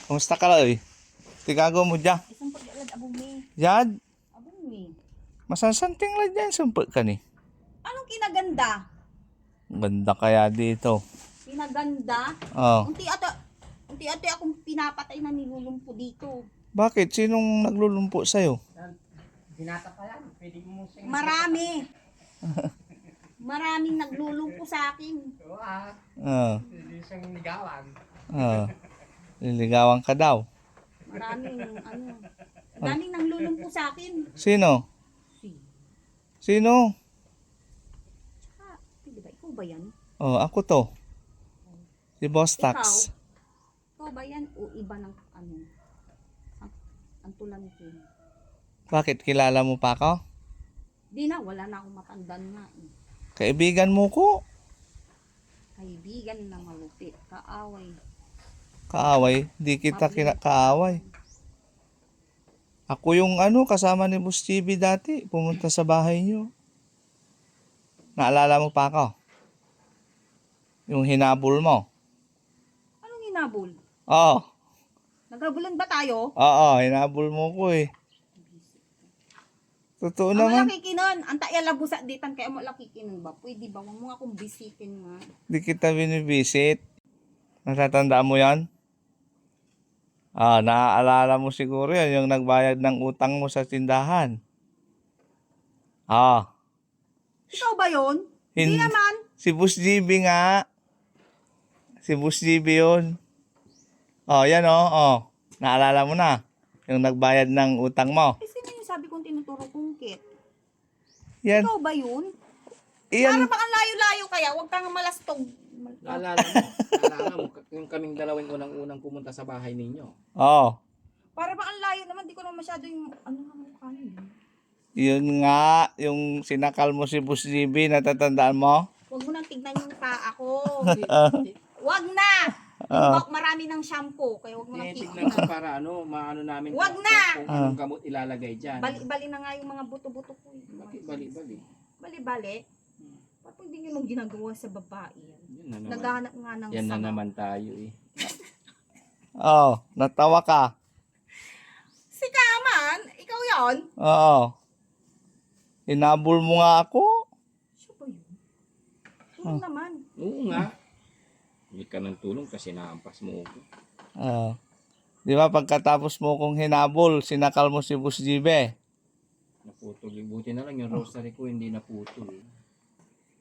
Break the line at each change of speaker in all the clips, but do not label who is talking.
Kumusta ka lang eh? Tigago mo dyan.
Isang pag-alad abong me.
Yan.
Abong me.
Masasanting lang dyan. Sumpot ka ni.
Anong kinaganda?
Ganda kaya dito.
Kinaganda?
Oh.
Unti-ate akong pinapatay na nilulumpo dito.
Bakit? Sinong naglulumpo sa'yo?
Binata pa yan. Pwede mo sing...
Marami. Maraming naglulumpo sa akin.
Oo ah. Pwede siyang ligawan.
Liligawan ka daw.
Maraming daming nanglulumpo sa akin.
Sino? Sino?
Di ba? Ikaw ba yan?
Oh, ako to. Si Boss Tax.
Ikaw ba yan? O iba ng ang tulan ko.
Bakit? Kilala mo pa ako?
Di na, wala na akong matandaan nga.
Kaibigan mo ko.
Kaibigan na malupit. Kaaway.
Kaaway? Di kita kaaway. Ako yung kasama ni Boss GB dati. Pumunta sa bahay niyo. Naalala mo pa ako? Yung hinabol mo.
Anong hinabol?
Oo.
Naghabulan ba tayo?
Oo, hinabol mo ko eh. Totoo
Amo
naman.
laki kinon. Anta ya labusa ditan kay amo laki kinon ba? Pwede ba mo akong bisitin nga?
Di kita binibisit. Natatandaan mo yan? Naaalala mo siguro yan, yung nagbayad ng utang mo sa tindahan.
Ikaw ba yun? Hindi naman.
Si Boss GB nga. Si Boss GB yun. Yan naalala mo na. Yung nagbayad ng utang mo.
Sino yung sabi kong tinuturo kong kit?
Yan.
Ikaw ba yun?
Iyan.
Para baka layo-layo kaya, huwag kang malastog.
Naalala mo, yung kaming dalawang unang pumunta sa bahay ninyo.
Para baka layo naman, di ko naman masyado yung ng mukha niyo.
Yun nga, yung sinakal mo si Boss GB, natatandaan mo?
Huwag mo nang tignan yung paa ko. Huwag na! Marami ng shampoo, kaya huwag mo nang
Tinitignan
tignan.
ko para maano namin
Wag na!
kung anong gamot ilalagay dyan.
Bali-bali na nga yung mga buto-buto ko.
Bakit bali-bali?
Bali-bali? Ba't hindi nyo nung ginagawa sa babae yan?
Yun na naman.
Naghahanap nga ng
Yan na
sama.
naman tayo eh.
Natawa ka.
Si Kaman, ikaw yon?
Hinabol mo nga ako.
Siya ba yun? Tulong naman.
Oo nga. Hindi ka ng tulong kasi naampas mo ako.
Di ba pagkatapos mo kong hinabol, sinakal mo si Boss GB.
Naputol. Buti na lang yung rosary ko hindi naputol.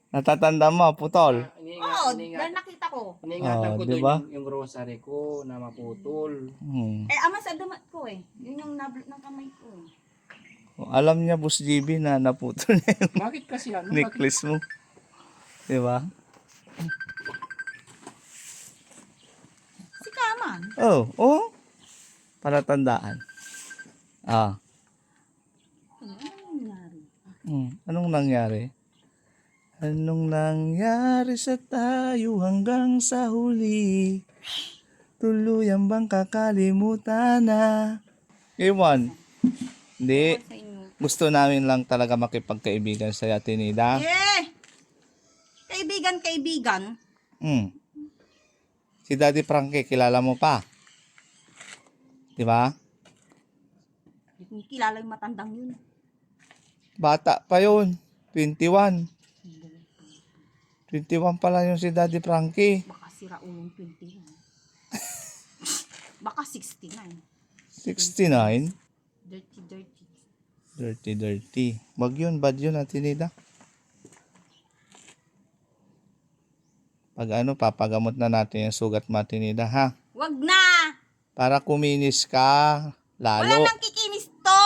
Natatanda mo, putol.
Oo, dahil nakita ko.
Iniingatan ko
diba?
doon yung rosary ko na maputol.
Ama sa damat ko eh. Yun yung nablot ng kamay ko eh.
Alam niya, Boss GB, na naputol na yung
Bakit kasi ano?
necklace mo. Di ba?
Si Kaman.
Palatandaan.
Anong nangyari?
Anong nangyari? Anong nangyari sa tayo hanggang sa huli? Tuluyan bang kakalimutan na? Iwan. Hindi.
Sa inyo.
Gusto namin lang talaga makipagkaibigan sa Atenida.
Kaibigan.
Si Daddy Frankie, kilala mo pa? Di ba?
Hindi ko kilala yung matandang yun.
Bata pa yun. 21. 21 pala yung si Daddy Frankie.
Baka sira ulong 21. Baka 69.
69.
Dirty.
Dirty. Wag yun, bad yun, Atenida. Pag papagamot na natin yung sugat mo, Atenida, ha?
Wag na!
Para kuminis ka,
Wala
lalo.
nang kikinis to!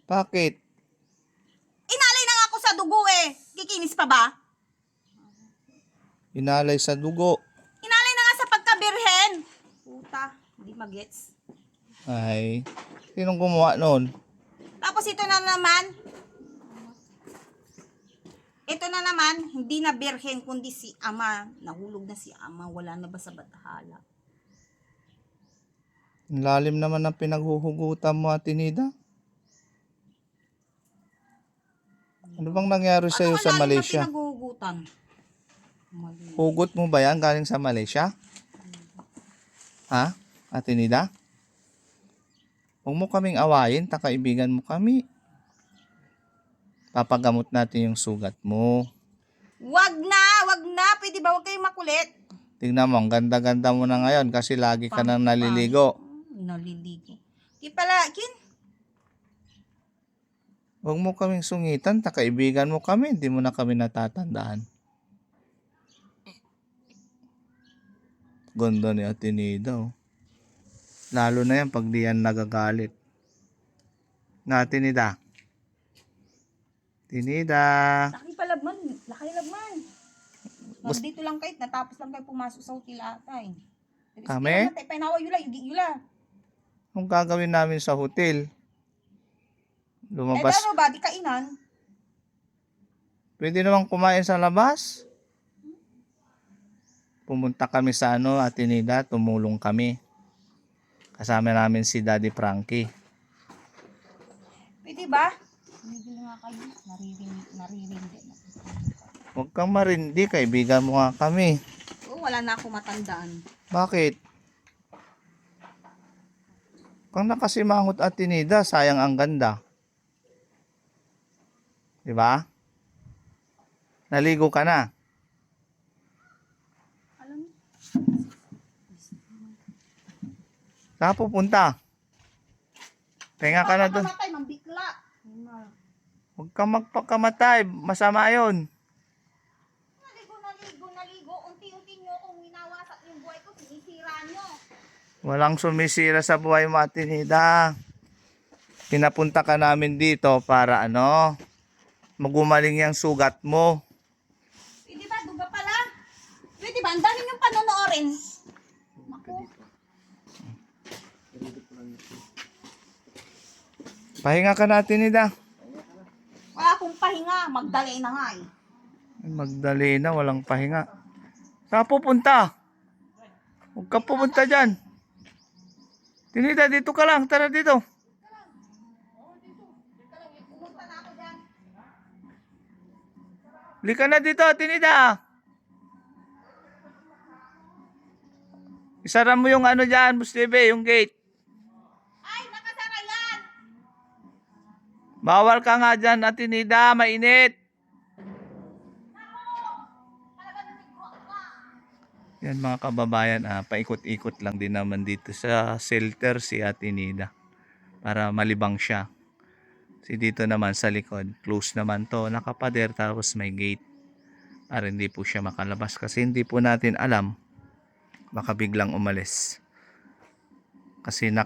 Bakit?
Inalay na nga ako sa dugo eh. Kikinis pa ba?
Inalay sa dugo.
Inalay na nga sa pagkabirhen. Puta, hindi magets.
Ay, sinong gumawa nun?
Tapos ito na naman, hindi na birhen kundi si ama. Nahulog na si ama, wala na ba sa batahala?
Ang lalim naman ng pinaghuhugutan mo, Atenida. Ano bang nangyari sa'yo sa Malaysia?
Ano pinaghuhugutan?
Hugot mo ba yan galing sa Malaysia? Ha? Ate Nida? Huwag mo kaming awayin, takaibigan mo kami. Papagamot natin yung sugat mo.
Wag na, wag na. Pwede ba? Wag kayong makulit.
Tingnan mo, ang ganda-ganda mo na ngayon kasi lagi ka nang naliligo.
Naliligo. Di pala,
Huwag mo kaming sungitan, takaibigan mo kami, hindi mo na kami natatandaan. Ganda ni Ate Nida, oh. Lalo na yan pag di yan nagagalit. Na, Ate Nida. Ate Nida.
laki palagman. Laki lagman. Dito lang kayo, natapos lang kayo pumasok sa hotel ata eh.
Kami?
Painawa yula, yula.
Anong gagawin namin sa hotel? Lumabas.
Ano ba, di kainan?
Pwede naman kumain sa labas. Pumunta kami sa Ate Nida, tumulong kami. Kasama namin si Daddy Frankie.
Pwede ba? Hindi nga kayo. Naririnig.
Huwag kang marindi, kaibigan mo nga kami.
Oo, wala na ako matandaan.
Bakit? Kung nakasimangot Ate Nida, sayang ang ganda. Diba? Naligo ka na.
Alam mo?
Saan pupunta? Tenga ka na doon.
Makamatay, mambikla.
Huwag kang magpakamatay. Masama yun.
Naligo. Unti-unti nyo akong minawasak yung buhay ko. Sinisira nyo.
Walang sumisira sa buhay mo, Ate Nida. Pinapunta ka namin dito para magumaling yung sugat mo.
Pwede ba? Duga pala. Pwede ba? Ang dami yung panonoorin. Ako.
Pahinga ka na, Ate Nida.
Wala akong pahinga. Magdalay na nga eh.
Magdalena, walang pahinga. Saan pupunta? Huwag ka pupunta dyan. Tinida, dito ka lang. Tara dito.
Pumunta na ako dyan.
Lika na dito, Tinida. Isara mo yung dyan, Muslibe, yung gate.
Ay, nakasara yan.
Bawal ka nga dyan, Tinida. Mainit. Yan mga kababayan, paikot-ikot lang din naman dito sa shelter si Ate Nida para malibang siya. Si dito naman sa likod, close naman to, nakapader tapos may gate para hindi po siya makalabas kasi hindi po natin alam, baka biglang umalis. Kasi na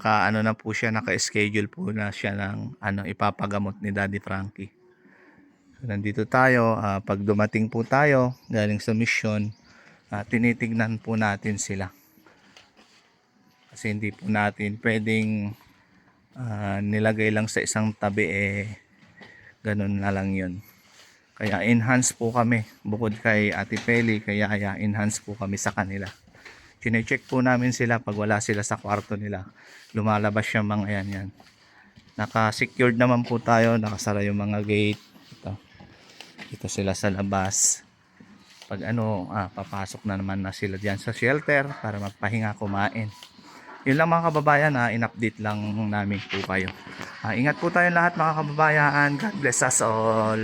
po siya, naka-schedule po na siya ng ipapagamot ni Daddy Frankie. So, nandito tayo, pag dumating po tayo galing sa mission, tinitignan po natin sila kasi hindi po natin pwedeng nilagay lang sa isang tabi, ganun na lang yun. Kaya enhance po kami bukod kay Ate Peli, kaya enhance po kami sa kanila. Chine-check po namin sila pag wala sila sa kwarto nila, lumalabas yung mga yan. Naka-secured naman po tayo, nakasara yung mga gate. Ito sila sa labas. Pag papasok na naman na sila diyan sa shelter para magpahinga, kumain. Yun lang mga kababayan, in-update lang namin po kayo. Ingat po tayo lahat mga kababayan. God bless us all.